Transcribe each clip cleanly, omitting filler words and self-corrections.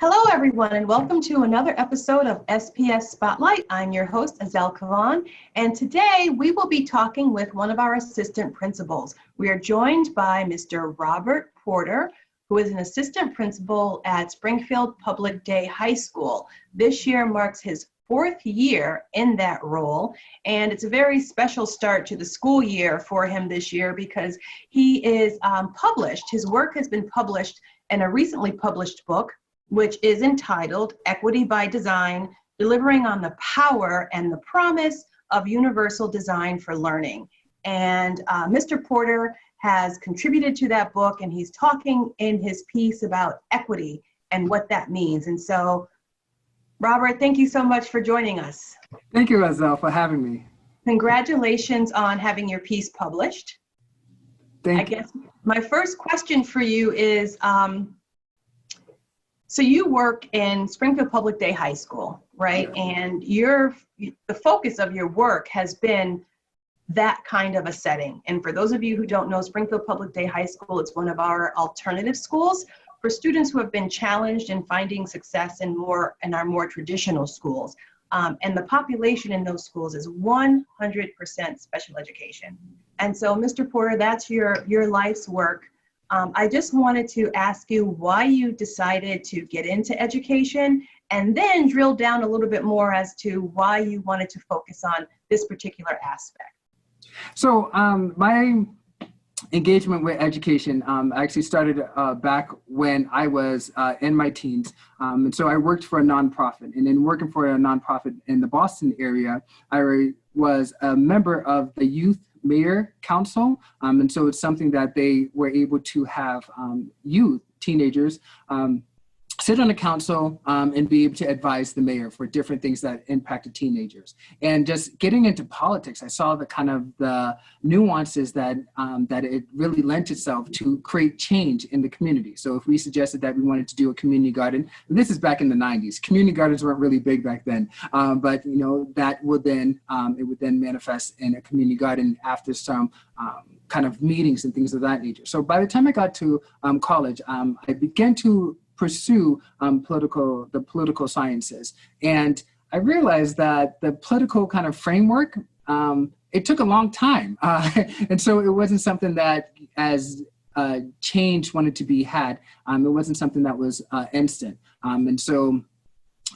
Hello, everyone, and welcome to another episode of SPS Spotlight. I'm your host, Azell Cavaan, and today we will be talking with one of our assistant principals. We are joined by Mr. Robert Porter, who is an assistant principal at Springfield Public Day High School. This year marks his fourth year in that role, and it's a very special start to the school year for him this year because he is published. His work has been published in a recently published book, which is entitled Equity by Design, Delivering on the Power and the Promise of Universal Design for Learning. And Mr. Porter has contributed to that book, and he's talking in his piece about equity and what that means. And so, Robert, thank you so much for joining us. Thank you, Azell, for having me. Congratulations on having your piece published. I guess my first question for you is, so you work in Springfield Public Day High School, right? Yeah. And the focus of your work has been that kind of a setting. And for those of you who don't know, Springfield Public Day High School, it's one of our alternative schools for students who have been challenged in finding success in our more traditional schools. And the population in those schools is 100% special education. And so, Mr. Porter, that's your life's work. I just wanted to ask you why you decided to get into education, and then drill down a little bit more as to why you wanted to focus on this particular aspect. So my engagement with education actually started back when I was in my teens. And so I worked for a nonprofit, and in working for a nonprofit in the Boston area, I was a member of the Youth Mayor Council. And so it's something that they were able to have teenagers, sit on a council and be able to advise the mayor for different things that impacted teenagers. And just getting into politics, I saw the kind of the nuances that it really lent itself to create change in the community. So if we suggested that we wanted to do a community garden, and this is back in the 90s, community gardens weren't really big back then, but you know, that would then, it would then manifest in a community garden after some kind of meetings and things of that nature. So by the time I got to college, I began to pursue the political sciences. And I realized that the political kind of framework, it took a long time. And so it wasn't something that as change wanted to be had, it wasn't something that was instant. And so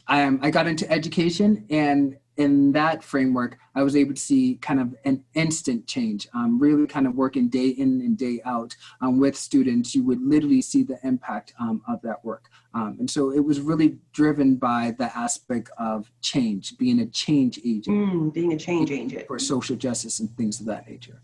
I got into education, and in that framework, I was able to see kind of an instant change, really kind of working day in and day out with students. You would literally see the impact of that work. And so it was really driven by the aspect of change, being a change agent. Being a change agent. For social justice and things of that nature.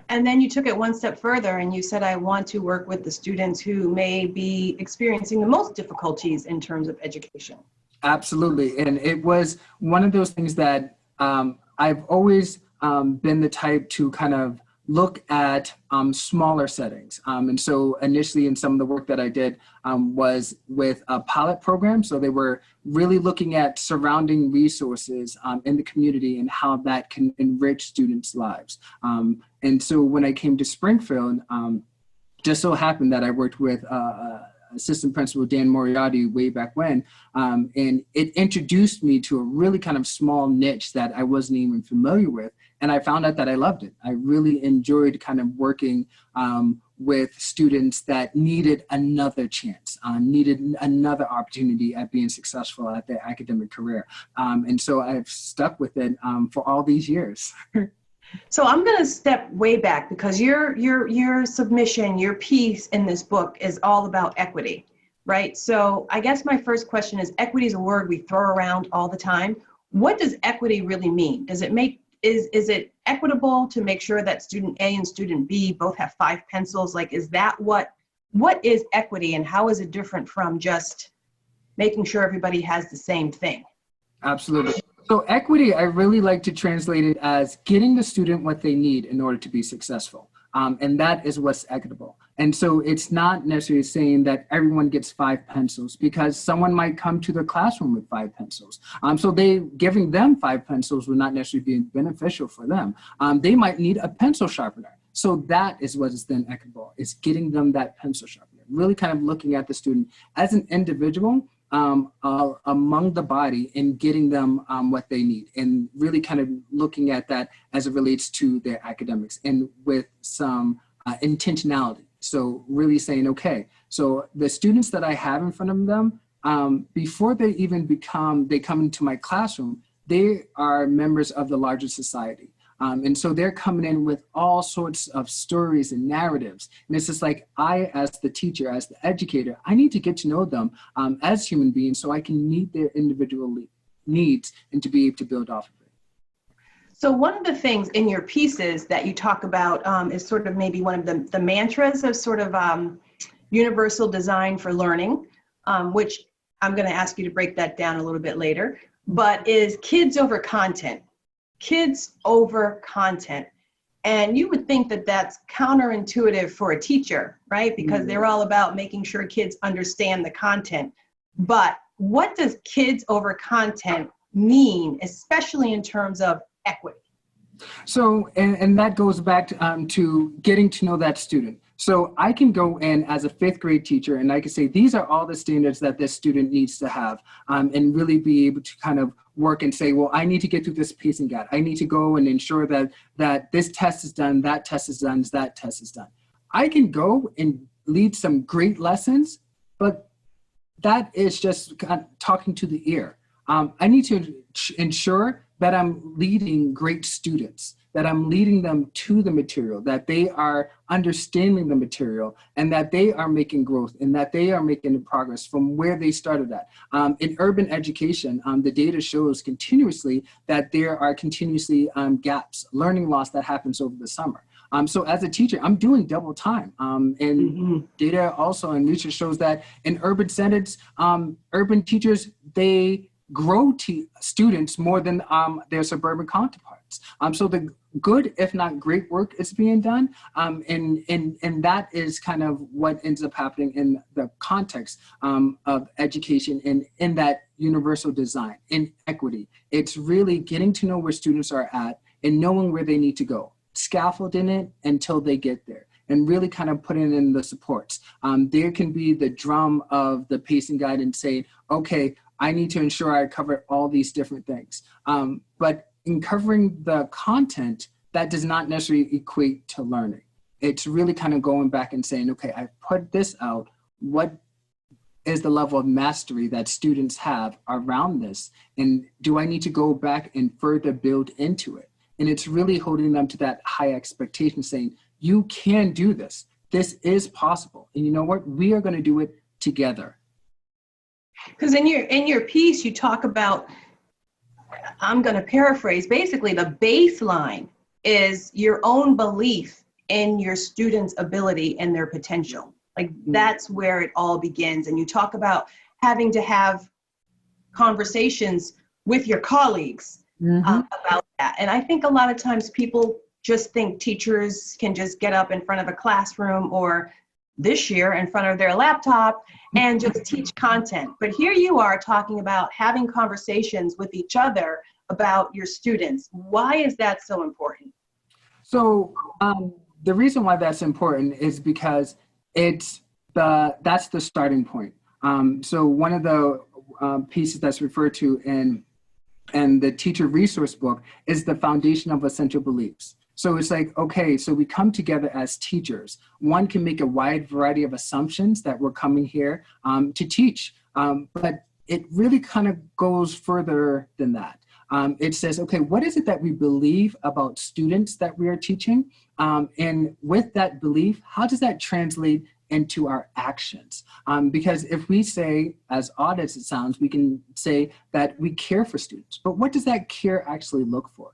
And then you took it one step further and you said, I want to work with the students who may be experiencing the most difficulties in terms of education. Absolutely. And it was one of those things that I've always been the type to kind of look at smaller settings. And so initially in some of the work that I did was with a pilot program. So they were really looking at surrounding resources in the community and how that can enrich students' lives. And so when I came to Springfield, just so happened that I worked with Assistant Principal Dan Moriarty way back when, and it introduced me to a really kind of small niche that I wasn't even familiar with, and I found out that I loved it. I really enjoyed kind of working with students that needed another chance, needed another opportunity at being successful at their academic career, and so I've stuck with it for all these years. So I'm going to step way back because your submission, your piece in this book is all about equity, right? So I guess my first question is, equity is a word we throw around all the time. What does equity really mean? Does it is it equitable to make sure that student A and student B both have 5 pencils? Like, is that what is equity, and how is it different from just making sure everybody has the same thing? Absolutely. So equity, I really like to translate it as getting the student what they need in order to be successful. And that is what's equitable. And so it's not necessarily saying that everyone gets 5 pencils, because someone might come to the classroom with 5 pencils. So giving them 5 pencils would not necessarily be beneficial for them. They might need a pencil sharpener. So that is what is then equitable, is getting them that pencil sharpener. really kind of looking at the student as an individual among the body and getting them what they need, and really kind of looking at that as it relates to their academics and with some intentionality. So really saying, okay, so the students that I have in front of them, before they even they come into my classroom, they are members of the larger society. And so they're coming in with all sorts of stories and narratives. And it's just like, I, as the teacher, as the educator, I need to get to know them as human beings so I can meet their individual needs and to be able to build off of it. So one of the things in your pieces that you talk about is sort of maybe one of the mantras of sort of universal design for learning, which I'm going to ask you to break that down a little bit later, but is kids over content. Kids over content. And you would think that that's counterintuitive for a teacher, right? Because they're all about making sure kids understand the content. But what does kids over content mean, especially in terms of equity? So, and that goes back to getting to know that student. So I can go in as a 5th grade teacher and I can say, these are all the standards that this student needs to have, and really be able to kind of work and say, well, I need to get through this pacing guide. I need to go and ensure that this test is done, that test is done, that test is done. I can go and lead some great lessons, but that is just kind of talking to the ear. I need to ensure that I'm leading great students, that I'm leading them to the material, that they are understanding the material, and that they are making growth and that they are making progress from where they started at. In urban education, the data shows continuously that there are continuously gaps, learning loss that happens over the summer. So as a teacher, I'm doing double time. And data also in research shows that in urban settings, urban teachers, they grow students more than their suburban counterparts. So the good, if not great work is being done. And that is kind of what ends up happening in the context of education and in that universal design, in equity. It's really getting to know where students are at and knowing where they need to go, scaffolding it until they get there, and really kind of putting in the supports. There can be the drum of the pacing guide and say, okay, I need to ensure I cover all these different things. But in covering the content, that does not necessarily equate to learning. It's really kind of going back and saying, okay, I put this out. What is the level of mastery that students have around this? And do I need to go back and further build into it? And it's really holding them to that high expectation, saying, you can do this. This is possible. And you know what? We are going to do it together. Because in your piece, you talk about, I'm going to paraphrase, basically the baseline is your own belief in your students' ability and their potential. Like that's where it all begins. And you talk about having to have conversations with your colleagues about that. And I think a lot of times people just think teachers can just get up in front of a classroom or this year in front of their laptop and just teach content. But here you are talking about having conversations with each other about your students. Why is that so important? So the reason why that's important is because that's the starting point. So one of the pieces that's referred to in the teacher resource book is the foundation of essential beliefs. So it's like, okay, so we come together as teachers. One can make a wide variety of assumptions that we're coming here to teach, but it really kind of goes further than that. It says, okay, what is it that we believe about students that we are teaching? And with that belief, how does that translate into our actions? Because if we say, as odd as it sounds, we can say that we care for students, but what does that care actually look like?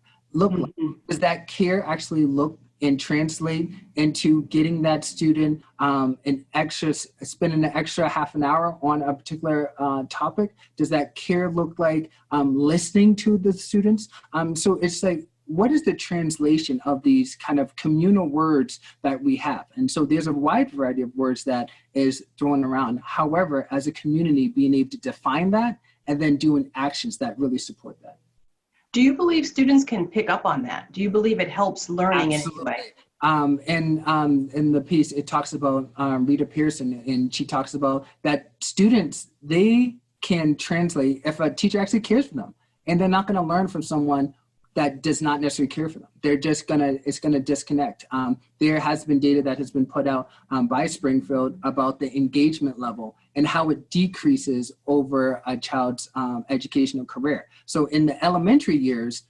Does that care actually look and translate into getting that student spending an extra half an hour on a particular topic? Does that care look like listening to the students? So it's like, what is the translation of these kind of communal words that we have? And so there's a wide variety of words that is thrown around. However, as a community, being able to define that and then doing actions that really support that. Do you believe students can pick up on that? Do you believe it helps learning in any way? In the piece, it talks about Rita Pearson, and she talks about that students, they can translate if a teacher actually cares for them, and they're not going to learn from someone that does not necessarily care for them. They're just it's gonna disconnect. There has been data that has been put out by Springfield about the engagement level and how it decreases over a child's educational career. So in the elementary years,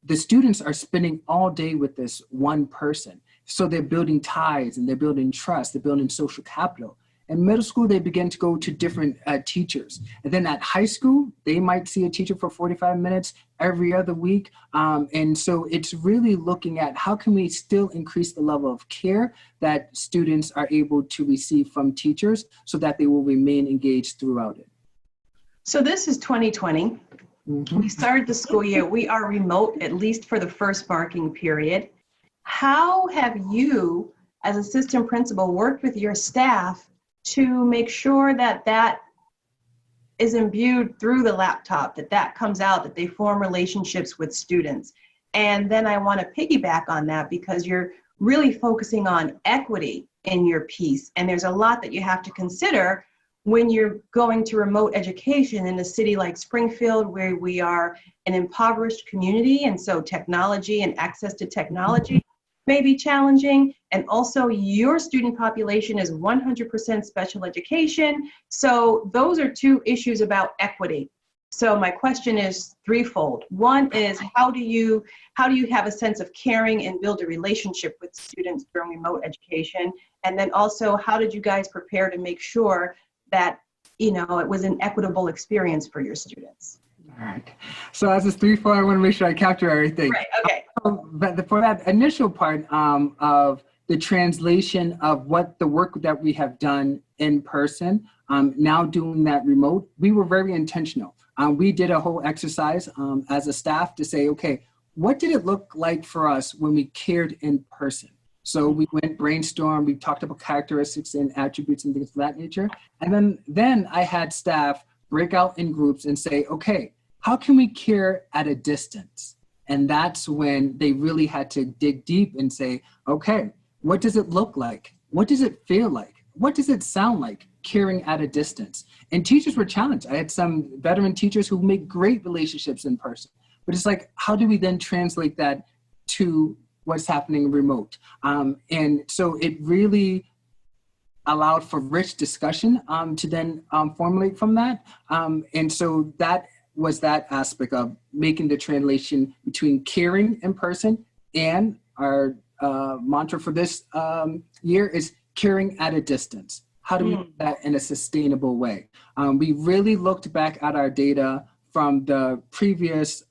the students are spending all day with this one person. So they're building ties and they're building trust, they're building social capital. In middle school, they begin to go to different teachers. And then at high school, they might see a teacher for 45 minutes every other week. And so it's really looking at how can we still increase the level of care that students are able to receive from teachers so that they will remain engaged throughout it. So this is 2020. Mm-hmm. We started the school year. We are remote, at least for the first marking period. How have you, as assistant principal, worked with your staff to make sure that that is imbued through the laptop, that comes out, that they form relationships with students? And then I want to piggyback on that because you're really focusing on equity in your piece. And there's a lot that you have to consider when you're going to remote education in a city like Springfield, where we are an impoverished community. And so technology and access to technology may be challenging. And also your student population is 100% special education. So those are two issues about equity. So my question is threefold. One is how do you have a sense of caring and build a relationship with students during remote education? And then also, how did you guys prepare to make sure that, you know, it was an equitable experience for your students? All right. So as it's threefold, I want to make sure I capture everything. Right. Okay. But for that initial part of the translation of what the work that we have done in person, now doing that remote, we were very intentional. We did a whole exercise as a staff to say, okay, what did it look like for us when we cared in person? So we went brainstorm, we talked about characteristics and attributes and things of that nature. And then I had staff break out in groups and say, okay, how can we care at a distance? And that's when they really had to dig deep and say, okay, what does it look like? What does it feel like? What does it sound like caring at a distance? And teachers were challenged. I had some veteran teachers who make great relationships in person, but it's like, how do we then translate that to what's happening remote? And so it really allowed for rich discussion to then formulate from that. And so that was that aspect of making the translation between caring in person, and our mantra for this year is caring at a distance. How do we do that in a sustainable way? We really looked back at our data from the previous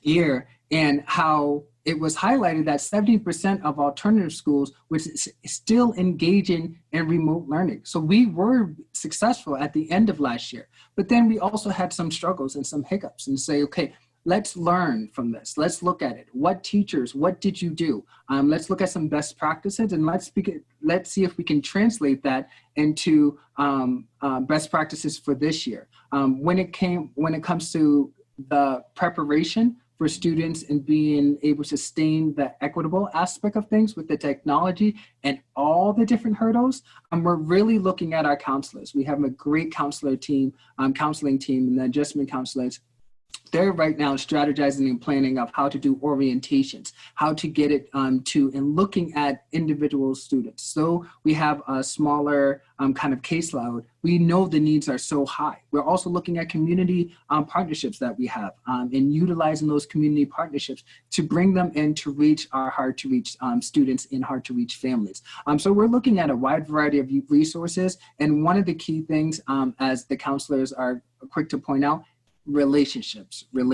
year and how it was highlighted that 70% of alternative schools was still engaging in remote learning. So we were successful at the end of last year, but then we also had some struggles and some hiccups and say, okay, let's learn from this. Let's look at it. What teachers, what did you do? Let's look at some best practices and let's see if we can translate that into best practices for this year. When it comes to the preparation for students and being able to sustain the equitable aspect of things with the technology and all the different hurdles, we're really looking at our counselors. We have a great counseling team, and the adjustment counselors. They're right now strategizing and planning of how to do orientations, how to get it to and looking at individual students. So we have a smaller kind of caseload. We know the needs are so high. We're also looking at community partnerships that we have and utilizing those community partnerships to bring them in to reach our hard to reach students in hard to reach families. So we're looking at a wide variety of resources. And one of the key things, as the counselors are quick to point out, relationships. It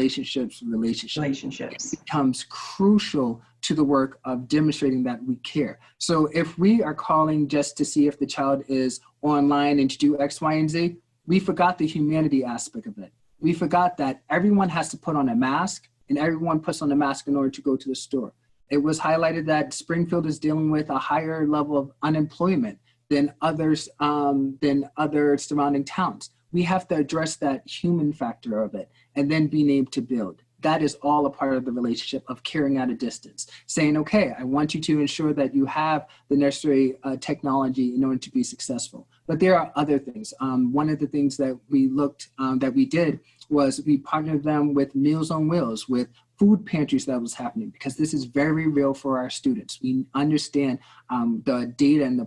becomes crucial to the work of demonstrating that we care. So if we are calling just to see if the child is online and to do X, Y, and Z, we forgot the humanity aspect of it. We forgot that everyone has to put on a mask and everyone puts on a mask in order to go to the store. It was highlighted that Springfield is dealing with a higher level of unemployment than other surrounding towns. We have to address that human factor of it and then being able to build. that is all a part of the relationship of carrying out a distance, saying, okay, I want you to ensure that you have the necessary technology in order to be successful. But there are other things. One of the things that we did was we partnered them with Meals on Wheels, with food pantries that was happening, because this is very real for our students. We understand the data and the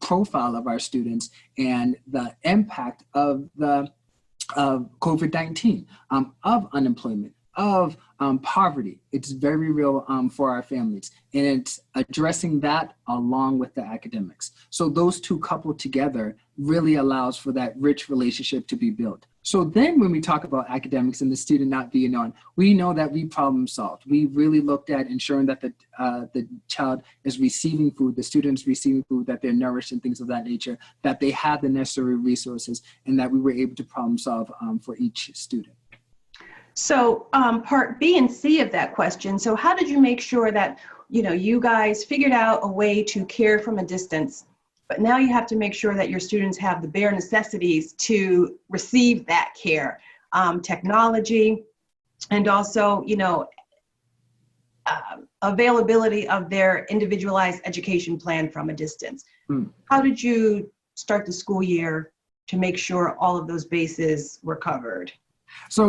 profile of our students and the impact of COVID-19, of unemployment, of poverty. It's very real for our families, and it's addressing that along with the academics. So those two coupled together really allows for that rich relationship to be built. So then when we talk about academics and the student not being on, we know that we problem solved. We really looked at ensuring that the child is receiving food, the students receiving food, that they're nourished and things of that nature, that they have the necessary resources, and that we were able to problem solve for each student. So part B and C of that question, so how did you make sure that, you guys figured out a way to care from a distance, but now you have to make sure that your students have the bare necessities to receive that care, technology, and also, availability of their individualized education plan from a distance. How did you start the school year to make sure all of those bases were covered? So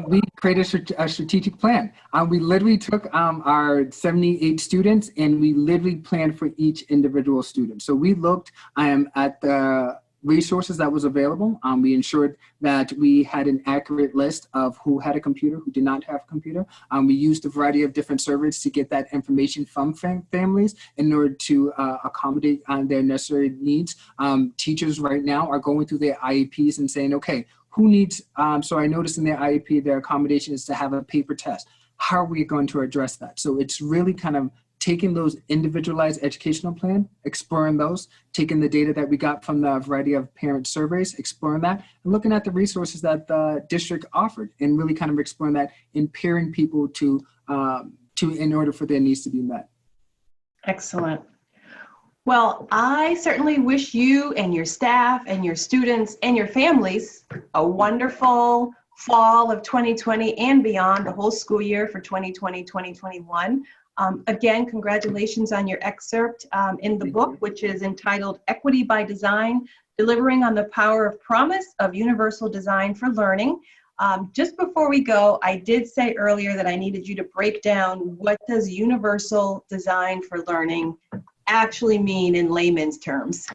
we created a strategic plan. We literally took our 78 students and we literally planned for each individual student. So we looked at the resources that was available. We ensured that we had an accurate list of who had a computer, who did not have a computer. We used a variety of different surveys to get that information from families in order to accommodate their necessary needs. Teachers right now are going through their IEPs and saying, okay, who needs, so I noticed in their IEP, their accommodation is to have a paper test. How are we going to address that? So it's really kind of taking those individualized educational plan, exploring those, taking the data that we got from the variety of parent surveys, exploring that, and looking at the resources that the district offered, and really kind of exploring that and pairing people to in order for their needs to be met. Excellent. Well, I certainly wish you and your staff and your students and your families a wonderful fall of 2020 and beyond, the whole school year for 2020-2021. Again, congratulations on your excerpt in the book, which is entitled Equity by Design, Delivering on the Power of Promise of Universal Design for Learning. Just before we go, I did say earlier that I needed you to break down what does universal design for learning actually mean in layman's terms.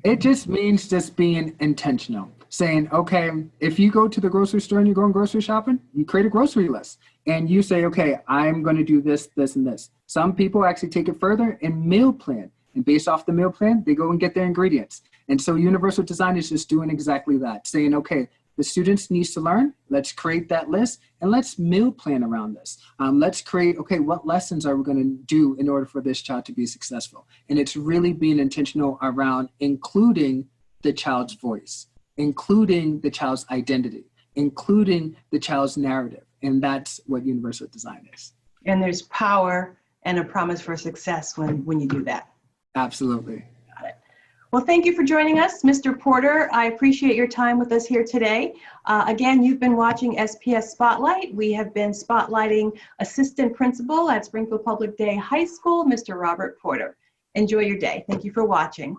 It just means just being intentional, saying, okay, if you go to the grocery store and you're going grocery shopping, you create a grocery list and you say, okay, I'm going to do this, this, and this. Some people actually take it further and meal plan. And based off the meal plan, they go and get their ingredients. And so universal design is just doing exactly that, saying, okay, the students needs to learn, let's create that list, and let's meal plan around this. Let's create, okay, what lessons are we going to do in order for this child to be successful? And it's really being intentional around including the child's voice, including the child's identity, including the child's narrative. And that's what universal design is. And there's power and a promise for success when you do that. Absolutely. Well, thank you for joining us, Mr. Porter. I appreciate your time with us here today. Again, you've been watching SPS Spotlight. We have been spotlighting Assistant Principal at Springfield Public Day High School, Mr. Robert Porter. Enjoy your day. Thank you for watching.